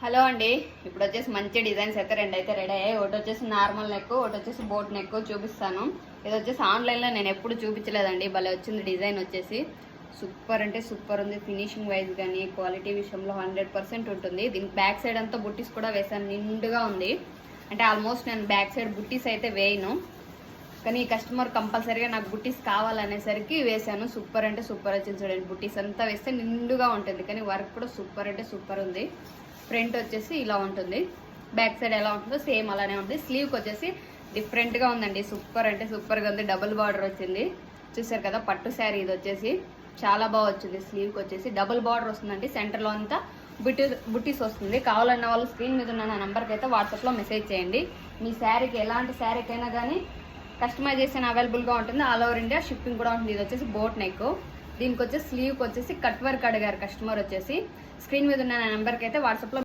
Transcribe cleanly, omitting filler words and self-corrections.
Hello అండి, ఇప్పుడు వచ్చేసి మంచి డిజైన్స్ అయితే రెండు అయితే రెడీ అయ్యాయి. ఒకటి వచ్చేసి నార్మల్ నెక్, ఒకటి వచ్చేసి బోట్ నెక్ చూపిస్తాను. ఇది వచ్చేసి ఆన్లైన్లో నేను ఎప్పుడు చూపించలేదండి. భలే వచ్చింది డిజైన్ వచ్చేసి. సూపర్ అంటే సూపర్ ఉంది. ఫినిషింగ్ వైజ్ కానీ క్వాలిటీ విషయంలో 100% ఉంటుంది. దీనికి బ్యాక్ సైడ్ అంతా బుట్టీస్ కూడా వేసాను, నిండుగా ఉంది. అంటే ఆల్మోస్ట్ నేను బ్యాక్ సైడ్ బుట్టీస్ అయితే వేయను, కానీ ఈ కస్టమర్ కంపల్సరీగా నాకు బుట్టీస్ కావాలనేసరికి వేసాను. సూపర్ అంటే సూపర్ వచ్చింది చూడండి. బుట్టీస్ అంతా వేస్తే నిండుగా ఉంటుంది, కానీ వర్క్ కూడా సూపర్ అంటే సూపర్ ఉంది. ఫ్రంట్ వచ్చేసి ఇలా ఉంటుంది, బ్యాక్ సైడ్ ఎలా ఉంటుందో సేమ్ అలానే ఉంటుంది. స్లీవ్కి వచ్చేసి డిఫరెంట్గా ఉందండి. సూపర్ అంటే సూపర్గా ఉంది. డబుల్ బార్డర్ వచ్చింది, చూసారు కదా. పట్టు శారీ ఇది వచ్చేసి చాలా బాగా వచ్చింది. స్లీవ్కి వచ్చేసి డబుల్ బార్డర్ వస్తుందండి. సెంటర్లో అంతా బుట్టీస్ వస్తుంది. కావాలన్న వాళ్ళు స్క్రీన్ మీద ఉన్న నా నెంబర్కి అయితే వాట్సాప్లో మెసేజ్ చేయండి. మీ శారీకి ఎలాంటి శారీకైనా కానీ కస్టమైజేషన్ అవైలబుల్గా ఉంటుంది. ఆల్ ఓవర్ ఇండియా షిప్పింగ్ కూడా ఉంటుంది. ఇది వచ్చేసి బోట్ నెక్. దీనికి వచ్చేసి స్లీవ్కి వచ్చేసి కట్ వర్క్ అడిగారు కస్టమర్ వచ్చేసి. స్క్రీన్ మీద ఉన్న నెంబర్కి అయితే వాట్సాప్లో